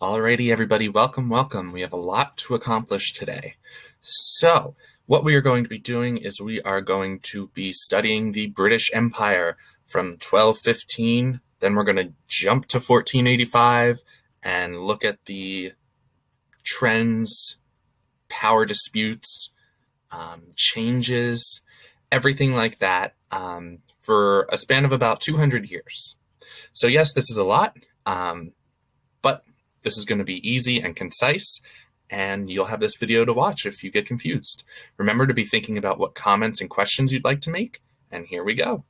Alrighty, everybody, welcome. We have a lot to accomplish today. So, what we are going to be doing is we are going to be studying the British Empire from 1215. Then we're going to jump to 1485 and look at the trends, power disputes, changes, everything like that for a span of about 200 years. So, yes, this is a lot, but this is going to be easy and concise, and you'll have this video to watch if you get confused. Remember to be thinking about what comments and questions you'd like to make, and here we go.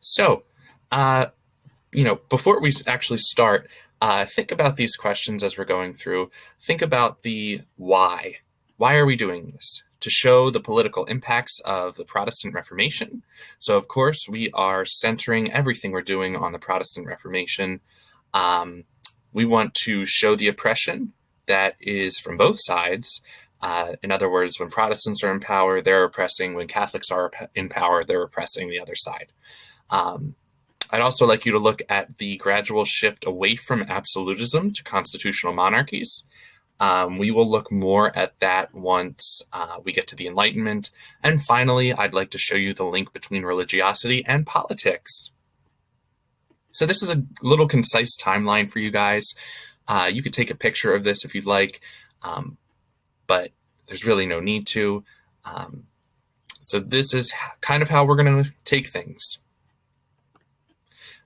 So, before we actually start, think about these questions as we're going through. Think about the why. Why are we doing this? To show the political impacts of the Protestant Reformation. So, of course, we are centering everything we're doing on the Protestant Reformation. We want to show the oppression that is from both sides. In other words, when Protestants are in power, they're oppressing. When Catholics are in power, they're oppressing the other side. I'd also like you to look at the gradual shift away from absolutism to constitutional monarchies. We will look more at that once we get to the Enlightenment. And finally, I'd like to show you the link between religiosity and politics. So this is a little concise timeline for you guys. You could take a picture of this if you'd like, but there's really no need to. So this is kind of how we're going to take things.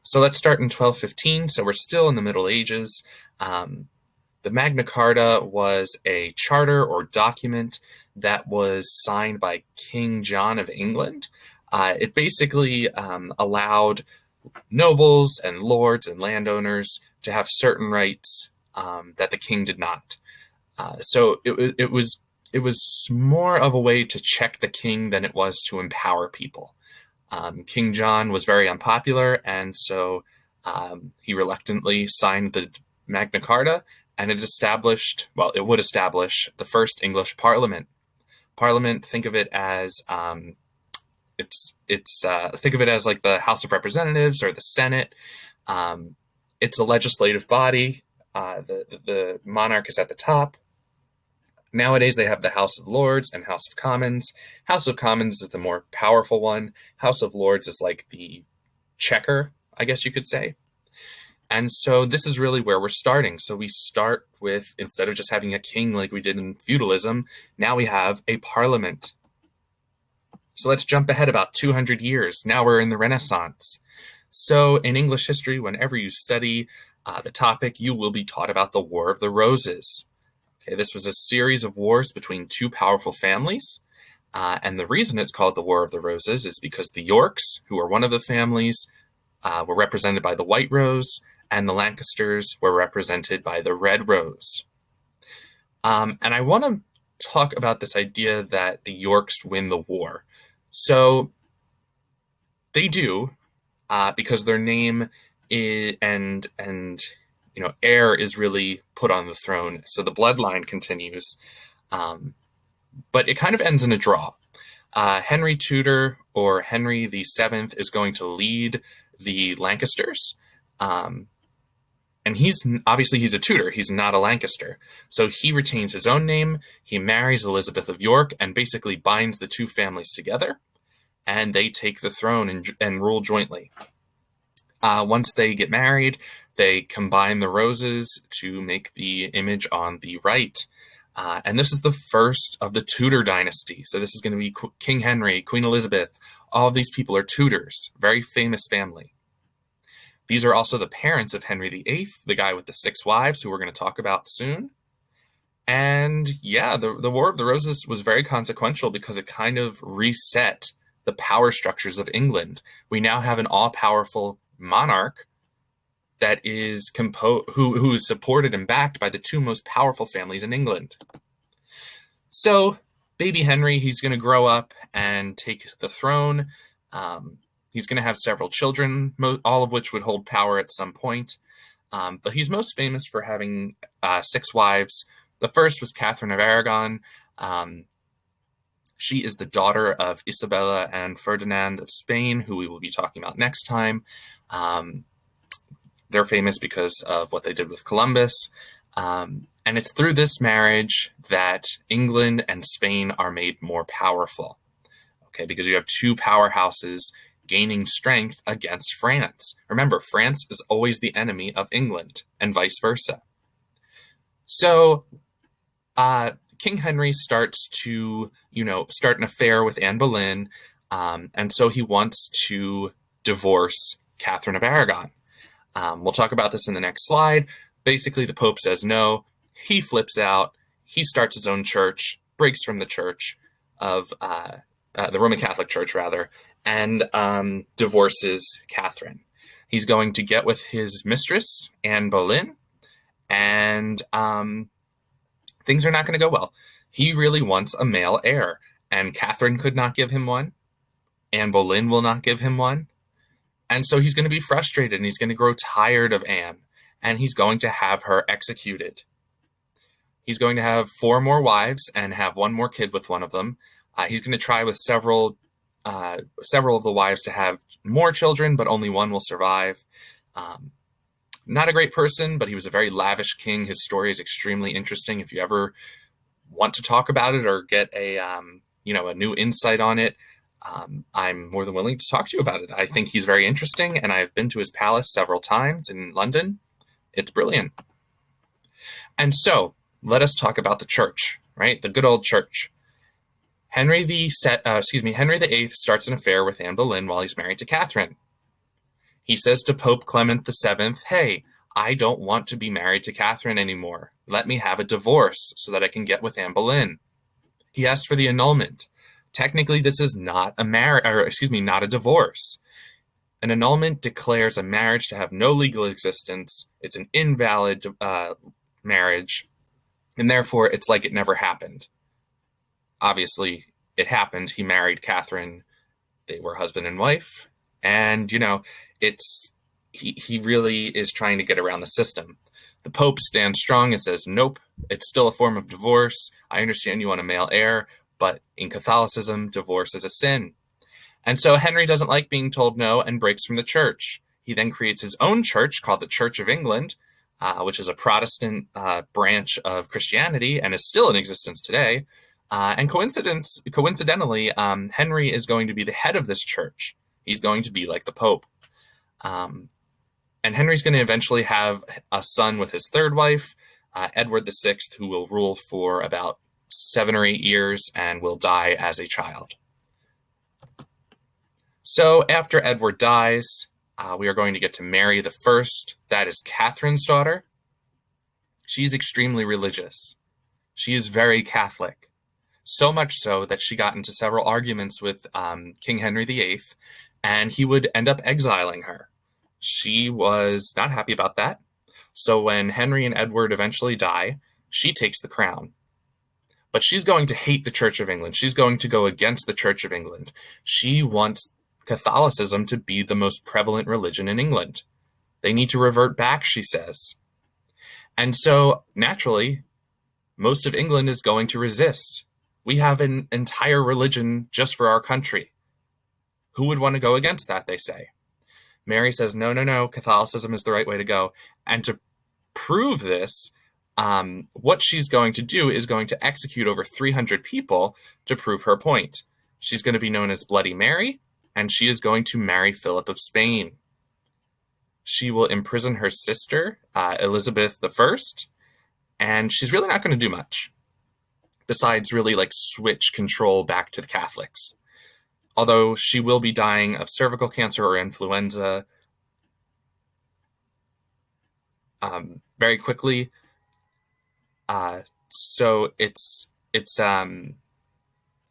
So let's start in 1215. So we're still in the Middle Ages. The Magna Carta was a charter or document that was signed by King John of England. It basically allowed nobles and lords and landowners to have certain rights that the king did not. So it was more of a way to check the king than it was to empower people. King John was very unpopular, and so he reluctantly signed the Magna Carta, and it would establish the first English Parliament. Parliament, think of it as think of it as like the House of Representatives or the Senate. It's a legislative body. The monarch is at the top. Nowadays, they have the House of Lords and House of Commons. House of Commons is the more powerful one. House of Lords is like the checker, I guess you could say. And so this is really where we're starting. So we start with, instead of just having a king like we did in feudalism, now we have a parliament. So let's jump ahead about 200 years. Now we're in the Renaissance. So in English history, whenever you study the topic, you will be taught about the War of the Roses. Okay, this was a series of wars between two powerful families. And the reason it's called the War of the Roses is because the Yorks, who are one of the families, were represented by the White Rose, and the Lancasters were represented by the Red Rose. And I want to talk about this idea that the Yorks win the war. So they do, because their name is, and heir is really put on the throne. So the bloodline continues, but it kind of ends in a draw. Henry Tudor, or Henry VII, is going to lead the Lancasters. And he's a Tudor. He's not a Lancaster. So he retains his own name. He marries Elizabeth of York and basically binds the two families together. And they take the throne and rule jointly. Once they get married, they combine the roses to make the image on the right. And this is the first of the Tudor dynasty. So this is going to be King Henry, Queen Elizabeth. All of these people are Tudors, very famous family. These are also the parents of Henry VIII, the guy with the 6 wives, who we're going to talk about soon. And yeah, the War of the Roses was very consequential because it kind of reset the power structures of England. We now have an all-powerful monarch that is who is supported and backed by the two most powerful families in England. So, baby Henry, he's going to grow up and take the throne. He's going to have several children, all of which would hold power at some point. But he's most famous for having 6 wives. The first was Catherine of Aragon. She is the daughter of Isabella and Ferdinand of Spain, who we will be talking about next time. They're famous because of what they did with Columbus. And it's through this marriage that England and Spain are made more powerful. Okay, because you have two powerhouses gaining strength against France. Remember, France is always the enemy of England, and vice versa. So King Henry starts to, start an affair with Anne Boleyn, and so he wants to divorce Catherine of Aragon. We'll talk about this in the next slide. Basically, the Pope says no. He flips out. He starts his own church, breaks from the church of the Roman Catholic Church, rather, and divorces Catherine. He's going to get with his mistress, Anne Boleyn, and things are not going to go well. He really wants a male heir, and Catherine could not give him one. Anne Boleyn will not give him one. And so he's going to be frustrated, and he's going to grow tired of Anne, and he's going to have her executed. He's going to have 4 more wives and have 1 more kid with one of them. He's going to try with several of the wives to have more children, but only one will survive. Not a great person, but he was a very lavish king. His story is extremely interesting. If you ever want to talk about it or get a new insight on it, I'm more than willing to talk to you about it. I think he's very interesting, and I've been to his palace several times in London. It's brilliant. And so, let us talk about the church, right? The good old church. Henry VIII starts an affair with Anne Boleyn while he's married to Catherine. He says to Pope Clement VII, "Hey, I don't want to be married to Catherine anymore. Let me have a divorce so that I can get with Anne Boleyn." He asks for the annulment. Technically, this is not a divorce. An annulment declares a marriage to have no legal existence. It's an invalid marriage, and therefore it's like it never happened. Obviously, it happened. He married Catherine. They were husband and wife, and he really is trying to get around the system. The Pope stands strong and says, "Nope, it's still a form of divorce. I understand you want a male heir, but in Catholicism, divorce is a sin." And so Henry doesn't like being told no and breaks from the church. He then creates his own church called the Church of England, which is a Protestant branch of Christianity and is still in existence today. And coincidentally, Henry is going to be the head of this church. He's going to be like the Pope. And Henry's going to eventually have a son with his third wife, Edward VI, who will rule for about 7 or 8 years and will die as a child. So after Edward dies, we are going to get to Mary I. That is Catherine's daughter. She's extremely religious. She is very Catholic. So much so that she got into several arguments with King Henry VIII, and he would end up exiling her. She was not happy about that. So when Henry and Edward eventually die, she takes the crown. But she's going to hate the Church of England. She's going to go against the Church of England. She wants Catholicism to be the most prevalent religion in England. They need to revert back, she says. And so, naturally, most of England is going to resist. We have an entire religion just for our country. Who would want to go against that, they say. Mary says, no, Catholicism is the right way to go. And to prove this, what she's going to do is going to execute over 300 people to prove her point. She's going to be known as Bloody Mary, and she is going to marry Philip of Spain. She will imprison her sister, Elizabeth I, and she's really not going to do much, besides really switch control back to the Catholics. Although she will be dying of cervical cancer or influenza very quickly. So it's not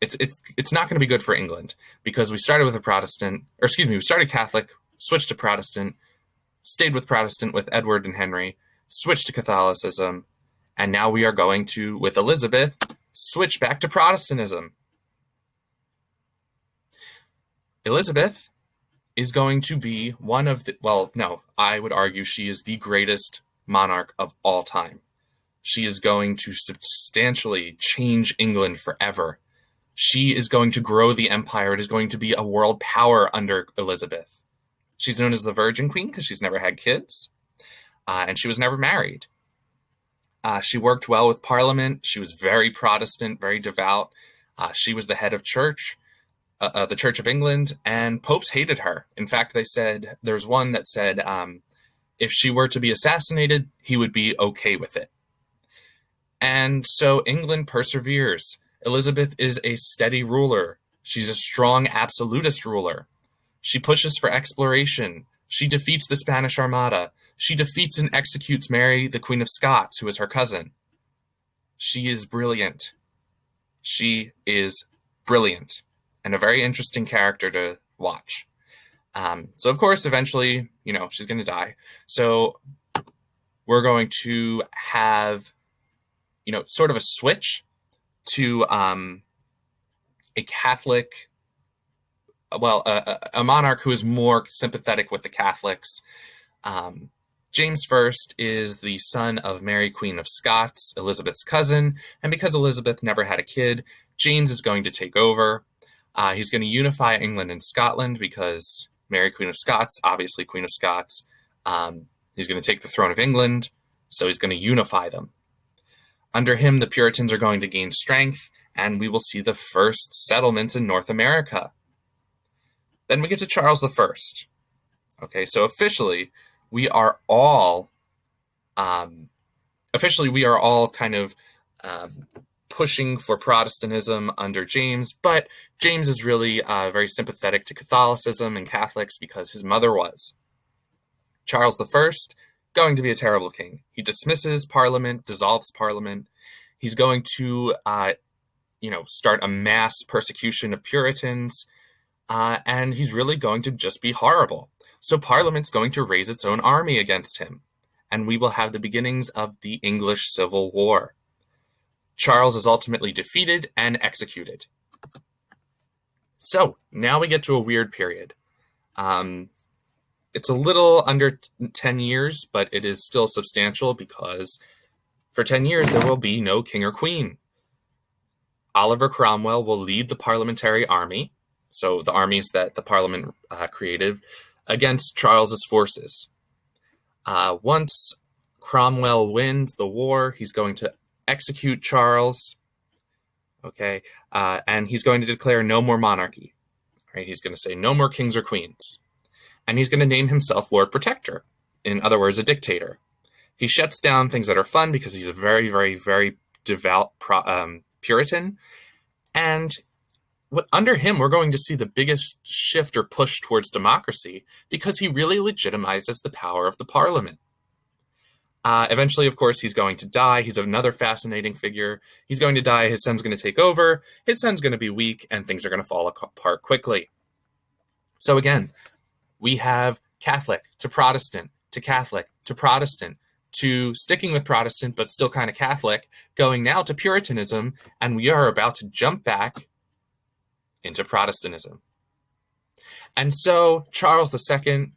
going to be good for England, because we started we started Catholic, switched to Protestant, stayed with Protestant with Edward and Henry, switched to Catholicism, and now we are going to, with Elizabeth, switch back to Protestantism. Elizabeth is going to be I would argue she is the greatest monarch of all time. She is going to substantially change England forever. She is going to grow the empire. It is going to be a world power under Elizabeth. She's known as the Virgin Queen because she's never had kids, and she was never married. She worked well with Parliament. She was very Protestant, very devout. She was the head of church, the Church of England, and popes hated her. In fact, they said, there's one that said, if she were to be assassinated, he would be okay with it. And so England perseveres. Elizabeth is a steady ruler. She's a strong absolutist ruler. She pushes for exploration. She defeats the Spanish Armada. She defeats and executes Mary, the Queen of Scots, who is her cousin. She is brilliant. She is brilliant and a very interesting character to watch. So, of course, eventually, she's going to die. So we're going to have, sort of a switch to a Catholic, a monarch who is more sympathetic with the Catholics. James I is the son of Mary, Queen of Scots, Elizabeth's cousin, and because Elizabeth never had a kid, James is going to take over. He's going to unify England and Scotland because Mary, Queen of Scots, obviously Queen of Scots. He's going to take the throne of England, so he's going to unify them. Under him, the Puritans are going to gain strength, and we will see the first settlements in North America. Then we get to Charles I. Okay, so officially, we are all kind of pushing for Protestantism under James, but James is really very sympathetic to Catholicism and Catholics because his mother was. Charles I, going to be a terrible king. He dismisses Parliament, dissolves Parliament. He's going to, start a mass persecution of Puritans, and he's really going to just be horrible. So Parliament's going to raise its own army against him, and we will have the beginnings of the English Civil War. Charles is ultimately defeated and executed. So now we get to a weird period. It's a little under 10 years, but it is still substantial because for 10 years there will be no king or queen. Oliver Cromwell will lead the parliamentary army, so the armies that the Parliament created, against Charles's forces. Once Cromwell wins the war, he's going to execute Charles, okay, and he's going to declare no more monarchy. Right? He's going to say no more kings or queens, and he's going to name himself Lord Protector, in other words, a dictator. He shuts down things that are fun because he's a very, very, very devout Puritan, and under him, we're going to see the biggest shift or push towards democracy because he really legitimizes the power of the Parliament. Eventually, of course, he's going to die. He's another fascinating figure. He's going to die. His son's going to take over. His son's going to be weak, and things are going to fall apart quickly. So again, we have Catholic to Protestant to Catholic to Protestant to sticking with Protestant, but still kind of Catholic, going now to Puritanism, and we are about to jump back into Protestantism. And so Charles II,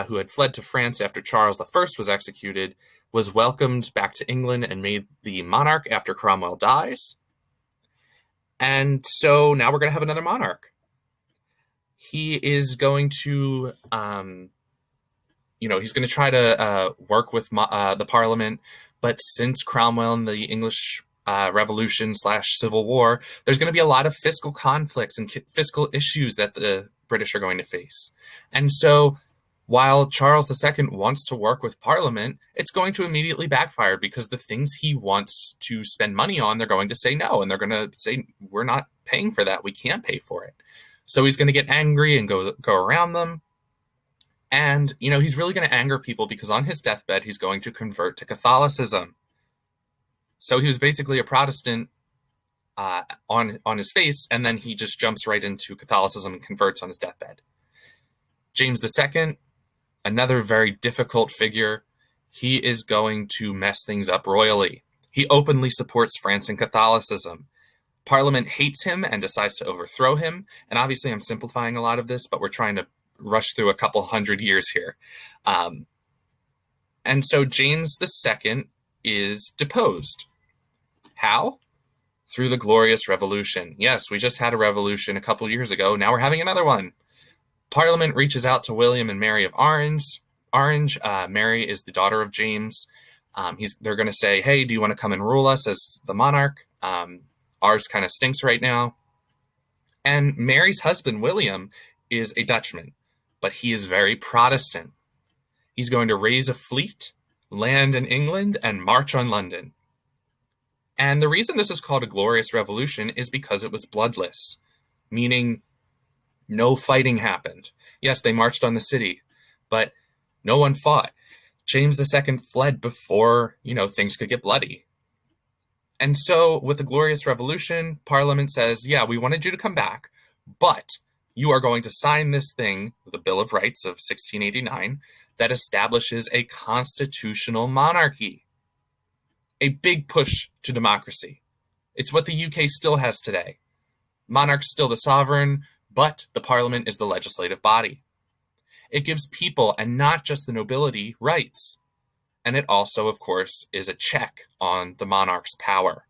who had fled to France after Charles I was executed, was welcomed back to England and made the monarch after Cromwell dies. And so now we're going to have another monarch. He is going to, he's going to try to work with the Parliament, but since Cromwell and the English Revolution/Civil War, there's going to be a lot of fiscal conflicts and fiscal issues that the British are going to face. And so while Charles II wants to work with Parliament, it's going to immediately backfire because the things he wants to spend money on, they're going to say no, and they're going to say, we're not paying for that. We can't pay for it. So he's going to get angry and go around them. And, he's really going to anger people because on his deathbed, he's going to convert to Catholicism. So he was basically a Protestant on his face, and then he just jumps right into Catholicism and converts on his deathbed. James II, another very difficult figure. He is going to mess things up royally. He openly supports France and Catholicism. Parliament hates him and decides to overthrow him. And obviously I'm simplifying a lot of this, but we're trying to rush through a couple hundred years here. And so James II is deposed. How? Through the Glorious Revolution. Yes, we just had a revolution a couple years ago. Now we're having another one. Parliament reaches out to William and Mary of Orange. Mary is the daughter of James. They're going to say, hey, do you want to come and rule us as the monarch? Ours kind of stinks right now. And Mary's husband, William, is a Dutchman, but he is very Protestant. He's going to raise a fleet, land in England, and march on London. And the reason this is called a Glorious Revolution is because it was bloodless, meaning no fighting happened. Yes, they marched on the city, but no one fought. James II fled before, things could get bloody. And so with the Glorious Revolution, Parliament says, yeah, we wanted you to come back, but you are going to sign this thing, the Bill of Rights of 1689, that establishes a constitutional monarchy. A big push to democracy. It's what the UK still has today. Monarch's still the sovereign, but the Parliament is the legislative body. It gives people, and not just the nobility, rights. And it also, of course, is a check on the monarch's power.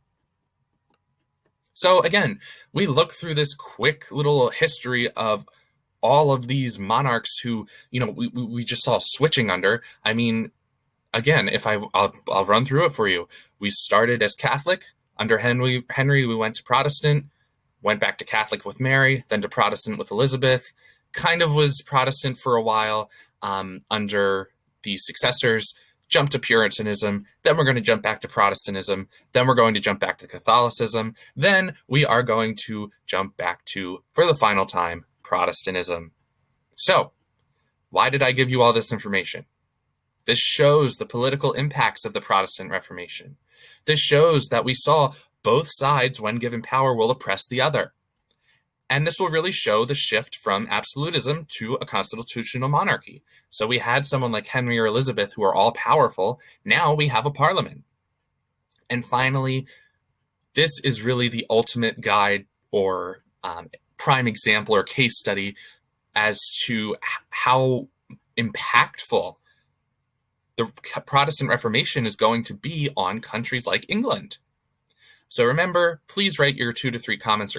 So again, we look through this quick little history of all of these monarchs who, we just saw switching under. I mean, again, I'll run through it for you. We started as Catholic. Under Henry, we went to Protestant, went back to Catholic with Mary, then to Protestant with Elizabeth. Kind of was Protestant for a while under the successors, jumped to Puritanism, then we're going to jump back to Protestantism, then we're going to jump back to Catholicism, then we are going to jump back to, for the final time, Protestantism. So, why did I give you all this information? This shows the political impacts of the Protestant Reformation. This shows that we saw both sides, when given power, will oppress the other. And this will really show the shift from absolutism to a constitutional monarchy. So we had someone like Henry or Elizabeth who are all powerful. Now we have a parliament. And finally, this is really the ultimate guide or prime example or case study as to how impactful the Protestant Reformation is going to be on countries like England. So remember, please write your 2 to 3 comments or